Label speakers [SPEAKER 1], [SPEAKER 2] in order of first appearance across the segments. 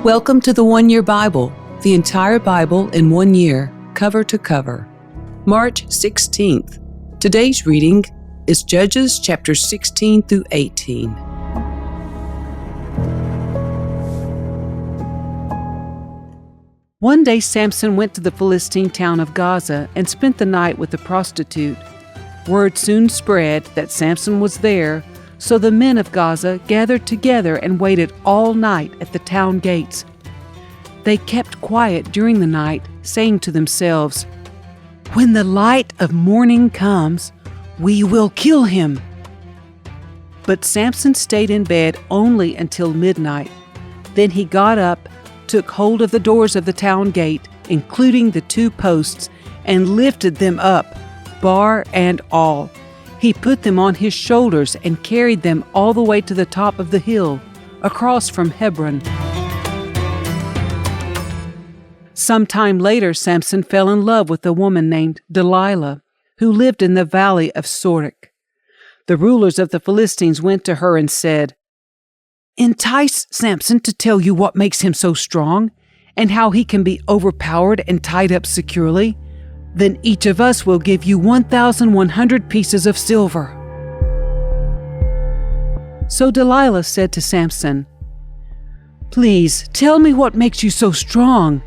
[SPEAKER 1] Welcome to the 1 Year Bible, the entire Bible in 1 year, cover to cover. March 16th. Today's reading is Judges chapters 16 through 18.
[SPEAKER 2] One day Samson went to the Philistine town of Gaza and spent the night with a prostitute. Word soon spread that Samson was there, so the men of Gaza gathered together and waited all night at the town gates. They kept quiet during the night, saying to themselves, "When the light of morning comes, we will kill him." But Samson stayed in bed only until midnight. Then he got up, took hold of the doors of the town gate, including the 2 posts, and lifted them up, bar and all. He put them on his shoulders and carried them all the way to the top of the hill, across from Hebron. Some time later, Samson fell in love with a woman named Delilah, who lived in the valley of Sorek. The rulers of the Philistines went to her and said, "Entice Samson to tell you what makes him so strong, and how he can be overpowered and tied up securely. Then each of us will give you 1,100 pieces of silver." So Delilah said to Samson, "Please tell me what makes you so strong,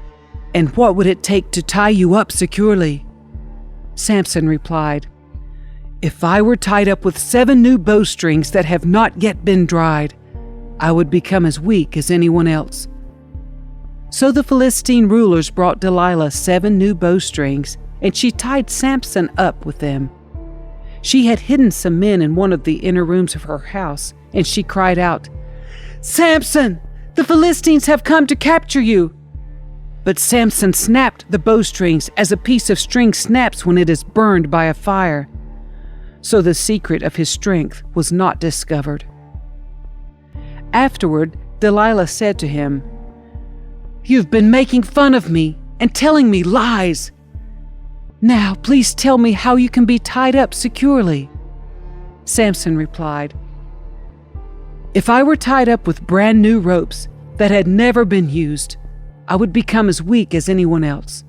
[SPEAKER 2] and what would it take to tie you up securely?" Samson replied, "If I were tied up with 7 new bowstrings that have not yet been dried, I would become as weak as anyone else." So the Philistine rulers brought Delilah 7 new bowstrings, and she tied Samson up with them. She had hidden some men in one of the inner rooms of her house, and she cried out, "Samson, the Philistines have come to capture you!" But Samson snapped the bowstrings as a piece of string snaps when it is burned by a fire. So the secret of his strength was not discovered. Afterward, Delilah said to him, "You've been making fun of me and telling me lies. Now, please tell me how you can be tied up securely." Samson replied, "If I were tied up with brand new ropes that had never been used, I would become as weak as anyone else."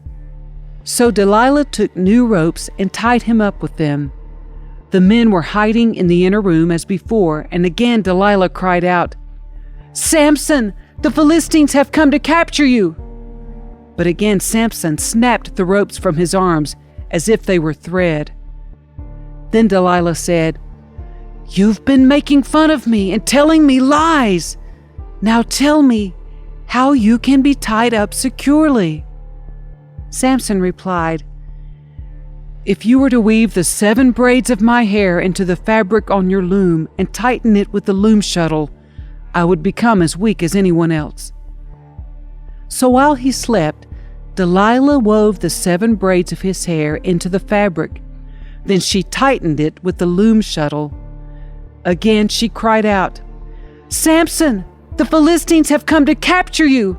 [SPEAKER 2] So Delilah took new ropes and tied him up with them. The men were hiding in the inner room as before, and again Delilah cried out, "Samson, the Philistines have come to capture you!" But again Samson snapped the ropes from his arms as if they were thread. Then Delilah said, "You've been making fun of me and telling me lies. Now tell me how you can be tied up securely." Samson replied, "If you were to weave the 7 braids of my hair into the fabric on your loom and tighten it with the loom shuttle, I would become as weak as anyone else." So while he slept, Delilah wove the 7 braids of his hair into the fabric. Then she tightened it with the loom shuttle. Again she cried out, "Samson, the Philistines have come to capture you!"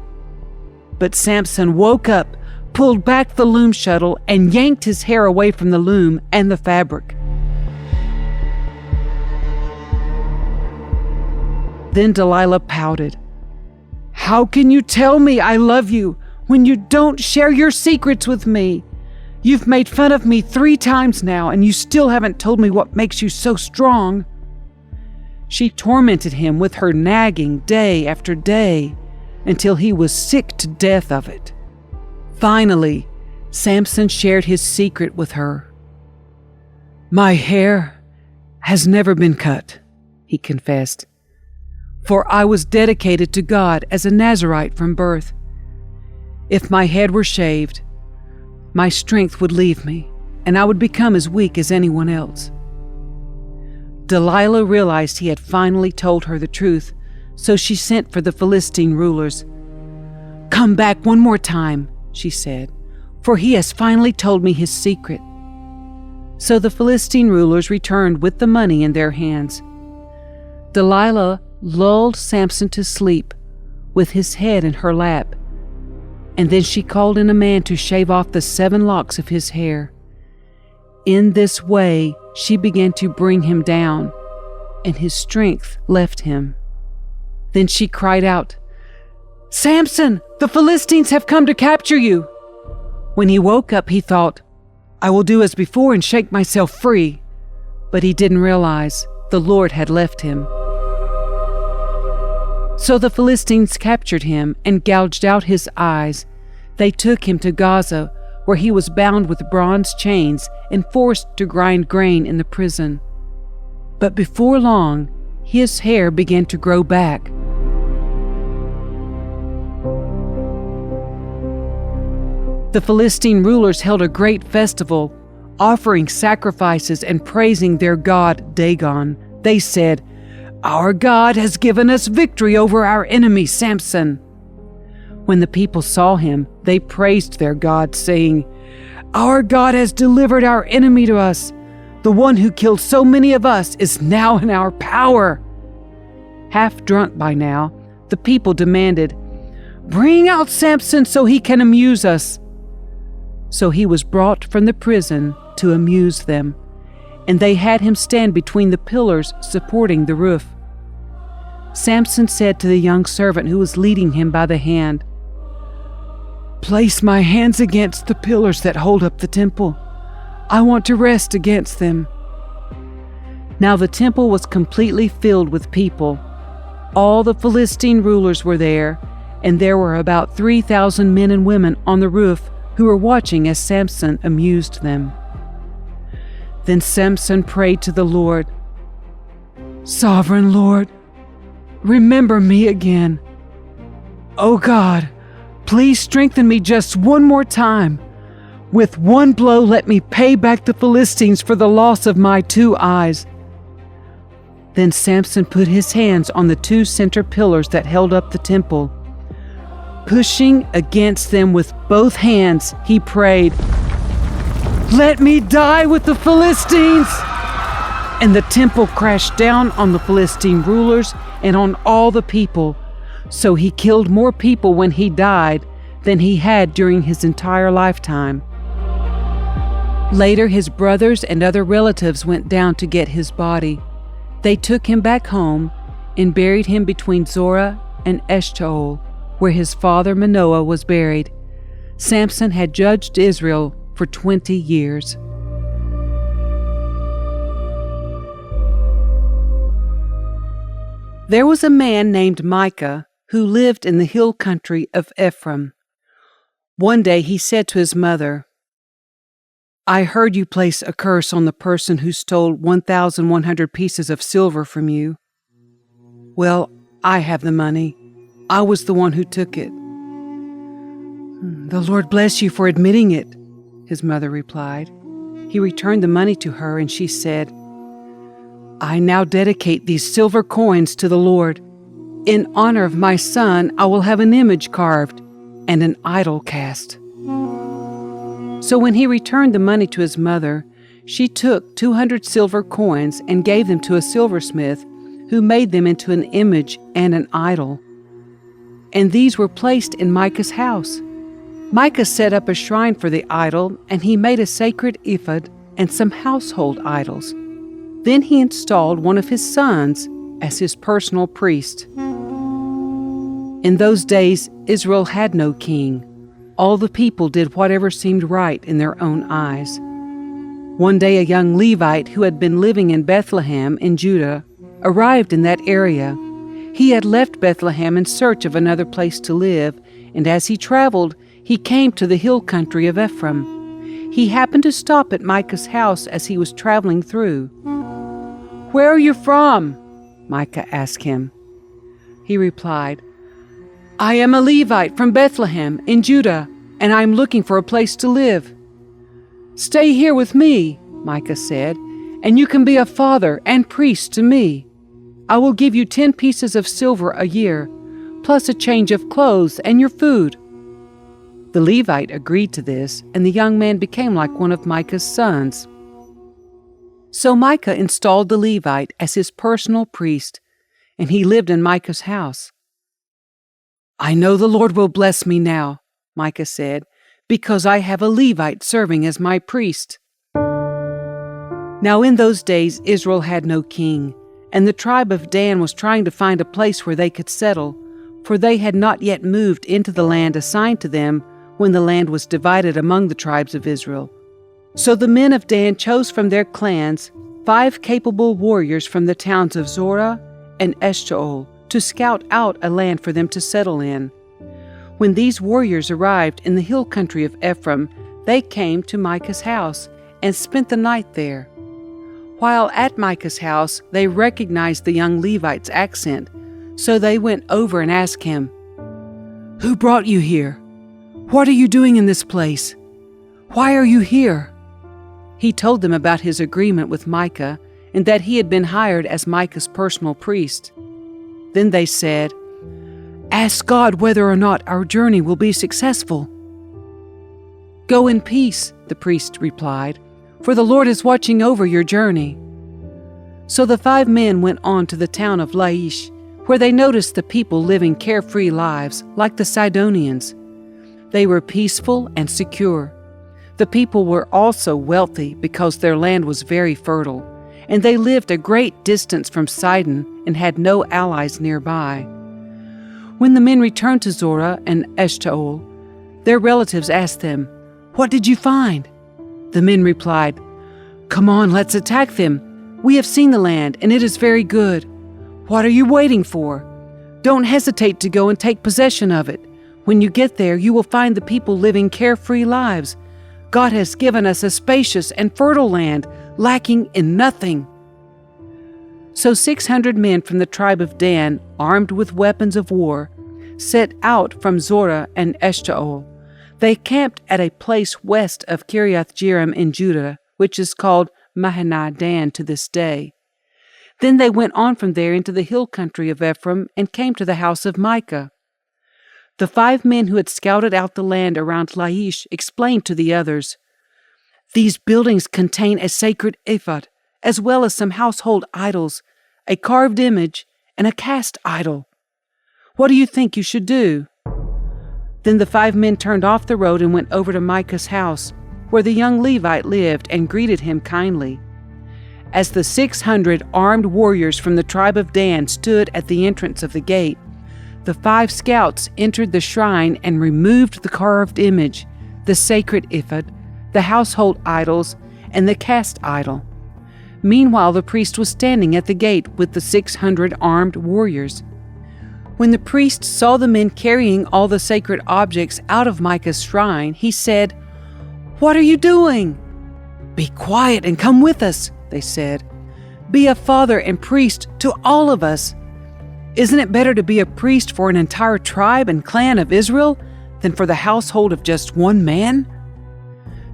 [SPEAKER 2] But Samson woke up, pulled back the loom shuttle, and yanked his hair away from the loom and the fabric. Then Delilah pouted, "How can you tell me I love you when you don't share your secrets with me? You've made fun of me 3 times now, and you still haven't told me what makes you so strong." She tormented him with her nagging day after day until he was sick to death of it. Finally, Samson shared his secret with her. "My hair has never been cut," he confessed, "for I was dedicated to God as a Nazirite from birth. If my head were shaved, my strength would leave me, and I would become as weak as anyone else." Delilah realized he had finally told her the truth, so she sent for the Philistine rulers. "Come back one more time," she said, "for he has finally told me his secret." So the Philistine rulers returned with the money in their hands. Delilah lulled Samson to sleep with his head in her lap, and then she called in a man to shave off the 7 locks of his hair. In this way, she began to bring him down, and his strength left him. Then she cried out, "Samson, the Philistines have come to capture you." When he woke up, he thought, "I will do as before and shake myself free." But he didn't realize the Lord had left him. So the Philistines captured him and gouged out his eyes. They took him to Gaza, where he was bound with bronze chains and forced to grind grain in the prison. But before long, his hair began to grow back. The Philistine rulers held a great festival, offering sacrifices and praising their god Dagon. They said, "Our God has given us victory over our enemy Samson." When the people saw him, they praised their God, saying, "Our God has delivered our enemy to us. The one who killed so many of us is now in our power." Half drunk by now, the people demanded, "Bring out Samson so he can amuse us." So he was brought from the prison to amuse them, and they had him stand between the pillars supporting the roof. Samson said to the young servant who was leading him by the hand, "Place my hands against the pillars that hold up the temple. I want to rest against them." Now the temple was completely filled with people. All the Philistine rulers were there, and there were about 3,000 men and women on the roof who were watching as Samson amused them. Then Samson prayed to the Lord, "Sovereign Lord, remember me again. Oh God, please strengthen me just one more time. With one blow, let me pay back the Philistines for the loss of my 2 eyes." Then Samson put his hands on the 2 center pillars that held up the temple. Pushing against them with both hands, he prayed, "Let me die with the Philistines!" And the temple crashed down on the Philistine rulers and on all the people. So he killed more people when he died than he had during his entire lifetime. Later, his brothers and other relatives went down to get his body. They took him back home and buried him between Zorah and Eshtaol, where his father Manoah was buried. Samson had judged Israel for 20 years. There was a man named Micah who lived in the hill country of Ephraim. One day he said to his mother, "I heard you place a curse on the person who stole 1,100 pieces of silver from you. Well, I have the money. I was the one who took it." "The Lord bless you for admitting it," his mother replied. He returned the money to her, and she said, "I now dedicate these silver coins to the Lord. In honor of my son, I will have an image carved and an idol cast." So when he returned the money to his mother, she took 200 silver coins and gave them to a silversmith, who made them into an image and an idol. And these were placed in Micah's house. Micah set up a shrine for the idol, and he made a sacred ephod and some household idols. Then he installed one of his sons as his personal priest. In those days, Israel had no king. All the people did whatever seemed right in their own eyes. One day, a young Levite who had been living in Bethlehem in Judah arrived in that area. He had left Bethlehem in search of another place to live, and as he traveled, he came to the hill country of Ephraim. He happened to stop at Micah's house as he was traveling through. "Where are you from?" Micah asked him. He replied, "I am a Levite from Bethlehem in Judah, and I am looking for a place to live." "Stay here with me," Micah said, "and you can be a father and priest to me. I will give you 10 pieces of silver a year, plus a change of clothes and your food." The Levite agreed to this, and the young man became like one of Micah's sons. So Micah installed the Levite as his personal priest, and he lived in Micah's house. "I know the Lord will bless me now," Micah said, "because I have a Levite serving as my priest." Now in those days Israel had no king, and the tribe of Dan was trying to find a place where they could settle, for they had not yet moved into the land assigned to them when the land was divided among the tribes of Israel. So the men of Dan chose from their clans 5 capable warriors from the towns of Zorah and Eshtaol to scout out a land for them to settle in. When these warriors arrived in the hill country of Ephraim, they came to Micah's house and spent the night there. While at Micah's house, they recognized the young Levite's accent, so they went over and asked him, "Who brought you here? What are you doing in this place? Why are you here?" He told them about his agreement with Micah and that he had been hired as Micah's personal priest. Then they said, "Ask God whether or not our journey will be successful." "Go in peace," the priest replied, "for the Lord is watching over your journey." So the 5 men went on to the town of Laish, where they noticed the people living carefree lives like the Sidonians. They were peaceful and secure. The people were also wealthy because their land was very fertile, and they lived a great distance from Sidon and had no allies nearby. When the men returned to Zorah and Eshtaol, their relatives asked them, "What did you find?" The men replied, "Come on, let's attack them. We have seen the land, and it is very good. What are you waiting for? Don't hesitate to go and take possession of it. When you get there, you will find the people living carefree lives. God has given us a spacious and fertile land, lacking in nothing." So 600 men from the tribe of Dan, armed with weapons of war, set out from Zorah and Eshtaol. They camped at a place west of Kiriath-Jearim in Judah, which is called Mahanaim Dan to this day. Then they went on from there into the hill country of Ephraim and came to the house of Micah. The 5 men who had scouted out the land around Laish explained to the others, "These buildings contain a sacred ephod, as well as some household idols, a carved image, and a cast idol. What do you think you should do?" Then the 5 men turned off the road and went over to Micah's house, where the young Levite lived, and greeted him kindly. As the 600 armed warriors from the tribe of Dan stood at the entrance of the gate, the 5 scouts entered the shrine and removed the carved image, the sacred ephod, the household idols, and the cast idol. Meanwhile, the priest was standing at the gate with the 600 armed warriors. When the priest saw the men carrying all the sacred objects out of Micah's shrine, he said, "What are you doing?" "Be quiet and come with us," they said. "Be a father and priest to all of us. Isn't it better to be a priest for an entire tribe and clan of Israel than for the household of just one man?"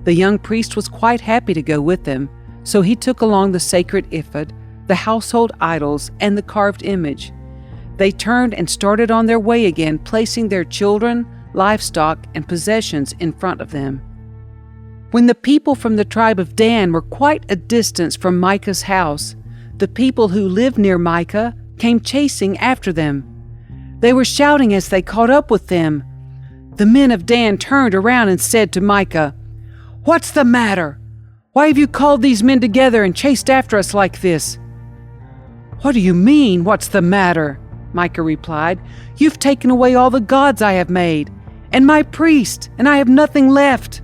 [SPEAKER 2] The young priest was quite happy to go with them, so he took along the sacred ephod, the household idols, and the carved image. They turned and started on their way again, placing their children, livestock, and possessions in front of them. When the people from the tribe of Dan were quite a distance from Micah's house, the people who lived near Micah came chasing after them. They were shouting as they caught up with them. The men of Dan turned around and said to Micah, "What's the matter? Why have you called these men together and chased after us like this?" "What do you mean, what's the matter?" Micah replied. "You've taken away all the gods I have made, and my priest, and I have nothing left."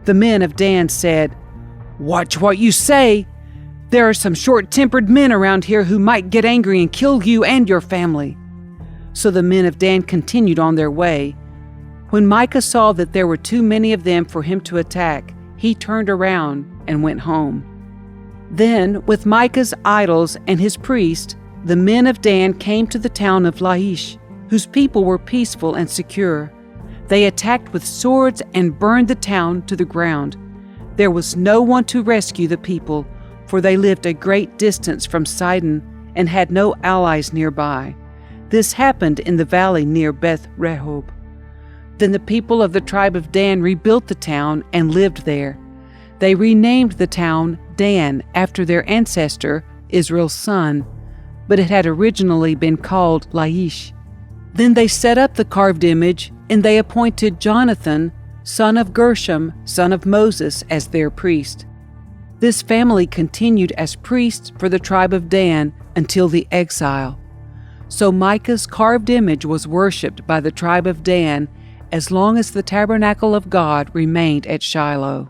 [SPEAKER 2] The men of Dan said, "Watch what you say. There are some short-tempered men around here who might get angry and kill you and your family." So the men of Dan continued on their way. When Micah saw that there were too many of them for him to attack, he turned around and went home. Then, with Micah's idols and his priest, the men of Dan came to the town of Laish, whose people were peaceful and secure. They attacked with swords and burned the town to the ground. There was no one to rescue the people, for they lived a great distance from Sidon and had no allies nearby. This happened in the valley near Beth Rehob. Then the people of the tribe of Dan rebuilt the town and lived there. They renamed the town Dan after their ancestor, Israel's son, but it had originally been called Laish. Then they set up the carved image, and they appointed Jonathan, son of Gershom, son of Moses, as their priest. This family continued as priests for the tribe of Dan until the exile. So Micah's carved image was worshipped by the tribe of Dan as long as the tabernacle of God remained at Shiloh.